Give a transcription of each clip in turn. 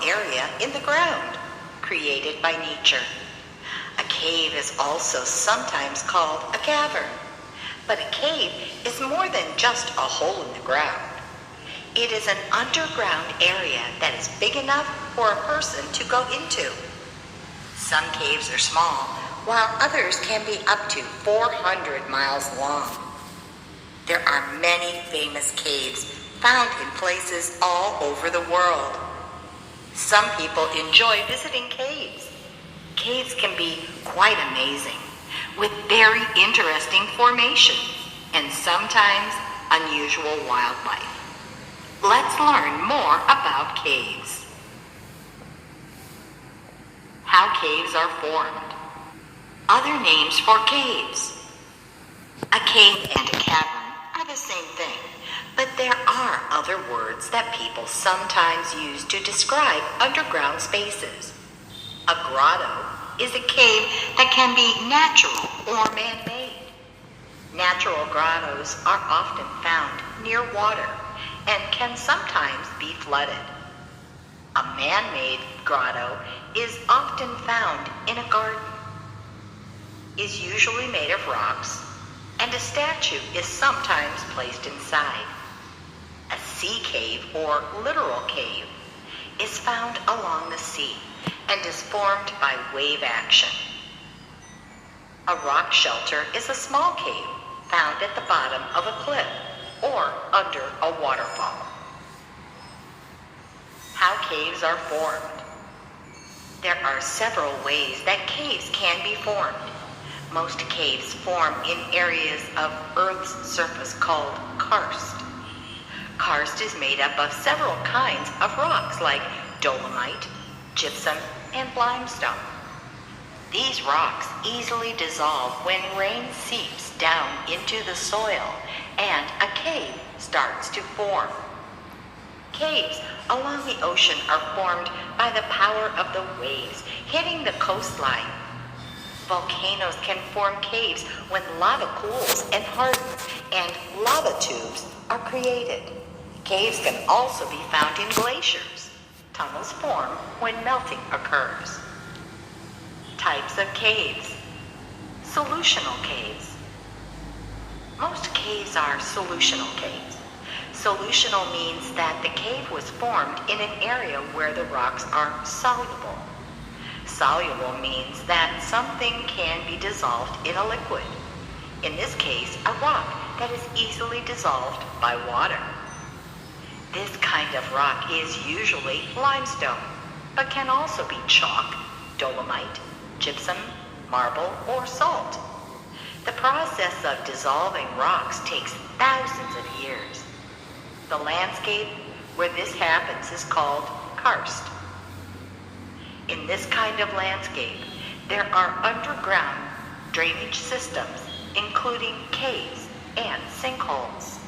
area in the ground, created by nature. A cave is also sometimes called a cavern, but a cave is more than just a hole in the ground. It is an underground area that is big enough for a person to go into. Some caves are small, while others can be up to 400 miles long. There are many famous caves found in places all over the world. Some people enjoy visiting caves. Caves can be quite amazing, with very interesting formations and sometimes unusual wildlife. Let's learn more about caves. How caves are formed. Other names for caves. A cave and a cavern are the same thing, but there are other words that people sometimes use to describe underground spaces. A grotto is a cave that can be natural or man-made. Natural grottos are often found near water and can sometimes be flooded. A man-made grotto is often found in a garden, is usually made of rocks, and a statue is sometimes placed inside. A sea cave or literal cave is found along the sea and is formed by wave action. A rock shelter is a small cave found at the bottom of a cliff or under a waterfall. How caves are formed. There are several ways that caves can be formed. Most caves form in areas of Earth's surface called karst. Karst is made up of several kinds of rocks like dolomite, gypsum, and limestone. These rocks easily dissolve when rain seeps down into the soil and a cave starts to form. Caves along the ocean are formed by the power of the waves hitting the coastline. Volcanoes can form caves when lava cools and hardens and lava tubes are created. Caves can also be found in glaciers. Tunnels form when melting occurs. Types of caves. Solutional caves. Most caves are solutional caves. Solutional means that the cave was formed in an area where the rocks are soluble. Soluble means that something can be dissolved in a liquid. In this case, a rock that is easily dissolved by water. This kind of rock is usually limestone, but can also be chalk, dolomite, gypsum, marble, or salt. The process of dissolving rocks takes thousands of years. The landscape where this happens is called karst. In this kind of landscape, there are underground drainage systems, including caves and sinkholes.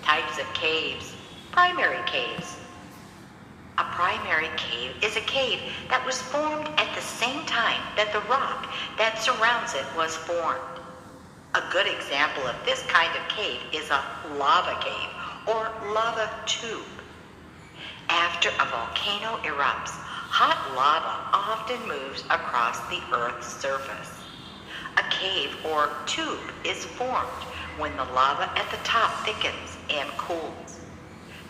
Types of caves. Primary caves. A primary cave is a cave that was formed at the same time that the rock that surrounds it was formed. A good example of this kind of cave is a lava cave or lava tube. After a volcano erupts, hot lava often moves across the Earth's surface. A cave or tube is formed when the lava at the top thickens and cools.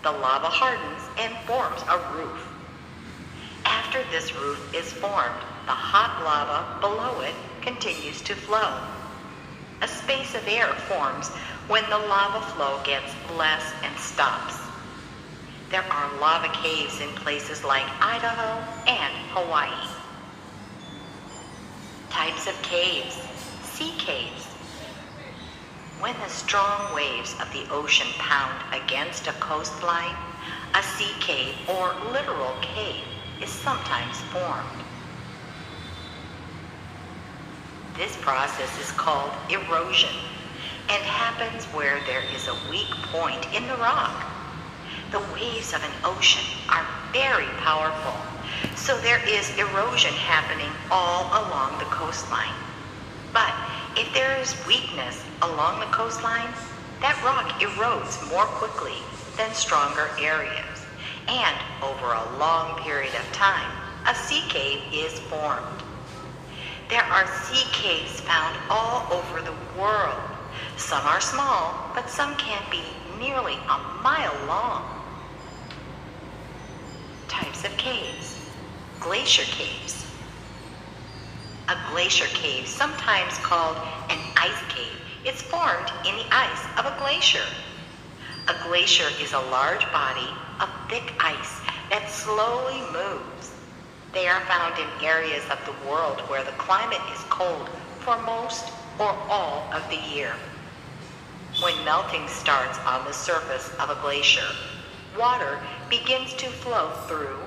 The lava hardens and forms a roof. After this roof is formed, the hot lava below it continues to flow. A space of air forms when the lava flow gets less and stops. There are lava caves in places like Idaho and Hawaii. Types of caves. Sea caves. When the strong waves of the ocean pound against a coastline, a sea cave or literal cave is sometimes formed. This process is called erosion and happens where there is a weak point in the rock. The waves of an ocean are very powerful, so there is erosion happening all along the coastline. But if there is weakness along the coastline, that rock erodes more quickly than stronger areas, And over a long period of time, a sea cave is formed. There are sea caves found all over the world. Some are small, but some can be nearly a mile long. Types of caves. Glacier caves. A glacier cave, sometimes called an ice cave, is formed in the ice of a glacier. A glacier is a large body of thick ice that slowly moves. They are found in areas of the world where the climate is cold for most or all of the year. When melting starts on the surface of a glacier, water begins to flow through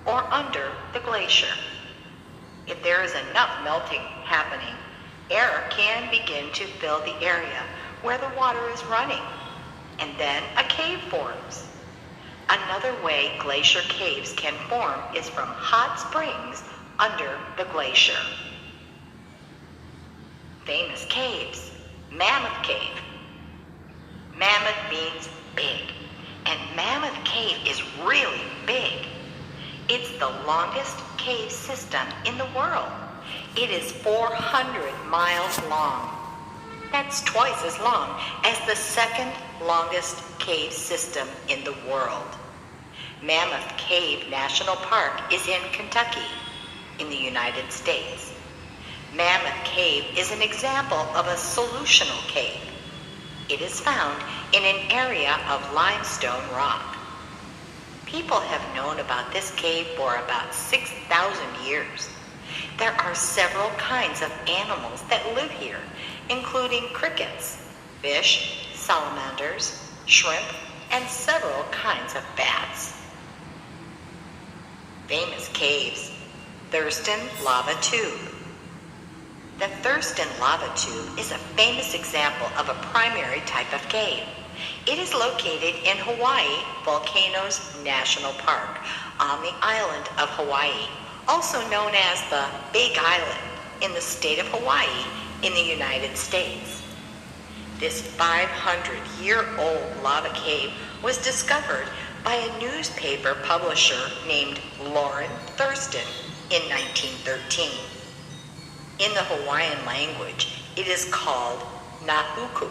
or under the glacier. If there is enough melting happening, air can begin to fill the area where the water is running, and then a cave forms. Another way glacier caves can form is from hot springs under the glacier. Famous caves. Mammoth Cave. Mammoth means big, and Mammoth Cave is really big. It's the longest cave system in the world. It is 400 miles long. That's twice as long as the second longest cave system in the world. Mammoth Cave National Park is in Kentucky, in the United States. Mammoth Cave is an example of a solutional cave. It is found in an area of limestone rock. People have known about this cave for about 6,000 years. There are several kinds of animals that live here, including crickets, fish, salamanders, shrimp, and several kinds of bats. Famous caves. Thurston Lava Tube. The Thurston Lava Tube is a famous example of a primary type of cave. It is located in Hawaii Volcanoes National Park on the island of Hawaii, also known as the Big Island, in the state of Hawaii in the United States. This 500-year-old lava cave was discovered by a newspaper publisher named Lauren Thurston in 1913. In the Hawaiian language, it is called Nahuku.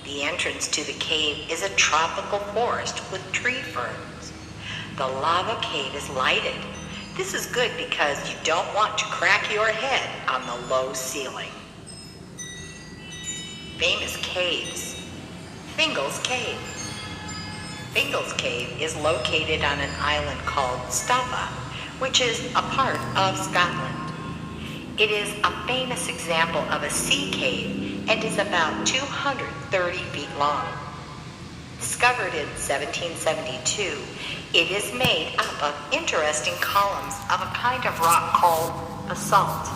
The entrance to the cave is a tropical forest with tree ferns. The lava cave is lighted. This is good because you don't want to crack your head on the low ceiling. Famous caves. Fingal's Cave. Fingal's Cave is located on an island called Staffa, which is a part of Scotland. It is a famous example of a sea cave and is about 230 feet long. Discovered in 1772, it is made up of interesting columns of a kind of rock called basalt.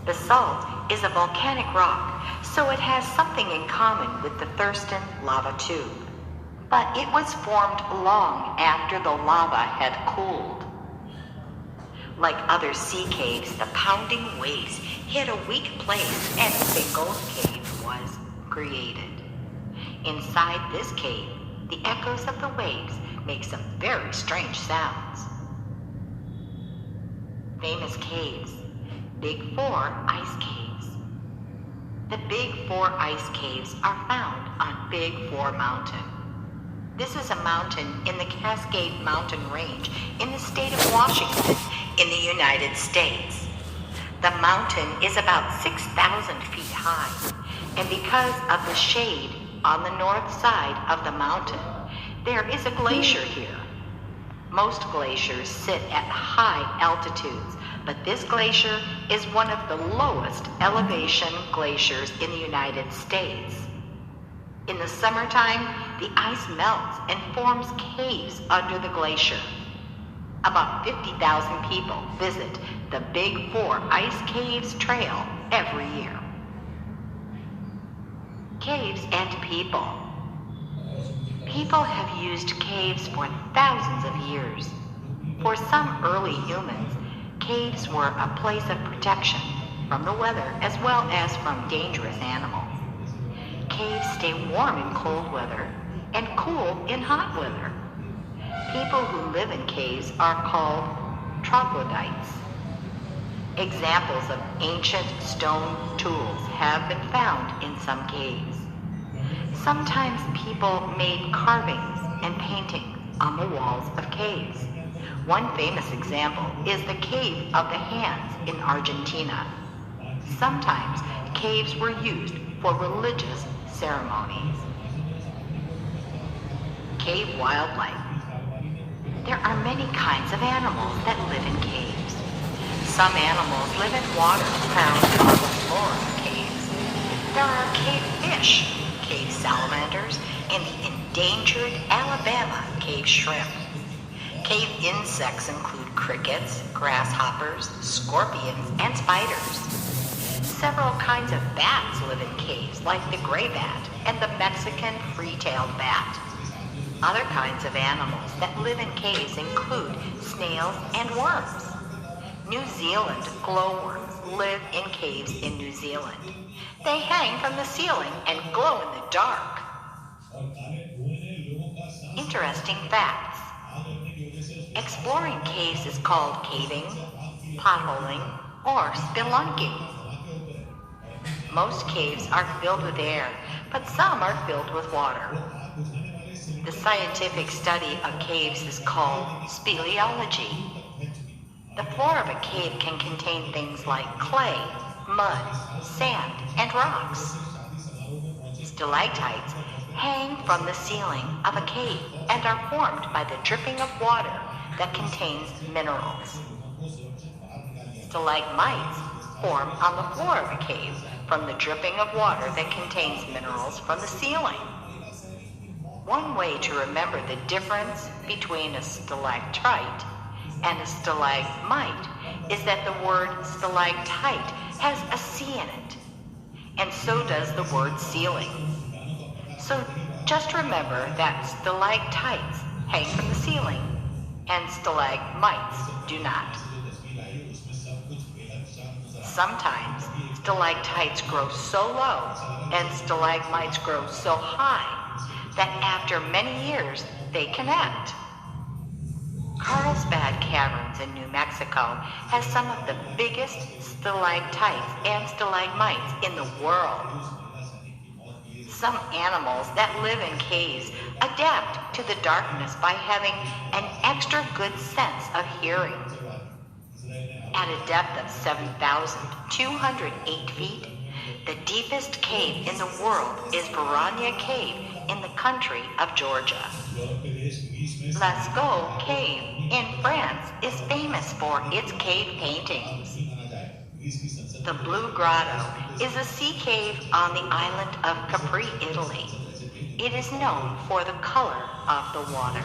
Basalt is a volcanic rock, so it has something in common with the Thurston Lava Tube. But it was formed long after the lava had cooled. Like other sea caves, the pounding waves hit a weak place and Fingal's Cave was created. Inside this cave, the echoes of the waves make some very strange sounds. Famous caves. Big Four Ice Caves. The Big Four ice caves are found on Big Four Mountain. This is a mountain in the Cascade Mountain Range in the state of Washington in the United States. The mountain is about 6,000 feet high, and because of the shade on the north side of the mountain, there is a glacier here. Most glaciers sit at high altitudes, but this glacier is one of the lowest elevation glaciers in the United States. In the summertime, the ice melts and forms caves under the glacier. About 50,000 people visit the Big Four Ice Caves Trail every year. Caves and people. People have used caves for thousands of years. For some early humans, caves were a place of protection from the weather as well as from dangerous animals. Caves stay warm in cold weather and cool in hot weather. People who live in caves are called troglodytes. Examples of ancient stone tools have been found in some caves. Sometimes people made carvings and paintings on the walls of caves. One famous example is the Cave of the Hands in Argentina. Sometimes caves were used for religious ceremonies. Cave wildlife. There are many kinds of animals that live in caves. Some animals live in water found on the floor of caves. There are cave fish, cave salamanders, and the endangered Alabama cave shrimp. Cave insects include crickets, grasshoppers, scorpions, and spiders. Several kinds of bats live in caves, like the gray bat and the Mexican free-tailed bat. Other kinds of animals that live in caves include snails and worms. New Zealand glowworms live in caves in New Zealand. They hang from the ceiling and glow in the dark. Interesting facts. Exploring caves is called caving, potholing, or spelunking. Most caves are filled with air, but some are filled with water. The scientific study of caves is called speleology. The floor of a cave can contain things like clay, mud, sand, and rocks. Stalactites hang from the ceiling of a cave and are formed by the dripping of water that contains minerals. Stalagmites form on the floor of a cave from the dripping of water that contains minerals from the ceiling. One way to remember the difference between a stalactite and a stalagmite is that the word stalactite has a C in it, and so does the word ceiling. So just remember that stalactites hang from the ceiling and stalagmites do not. Sometimes stalactites grow so low and stalagmites grow so high that after many years they connect. Carlsbad Caverns in New Mexico has some of the biggest stalactites and stalagmites in the world. Some animals that live in caves adapt to the darkness by having an extra good sense of hearing. At a depth of 7,208 feet, the deepest cave in the world is Varania Cave in the country of Georgia. Lascaux Cave in France is famous for its cave paintings. The Blue Grotto is a sea cave on the island of Capri, Italy. It is known for the color of the water.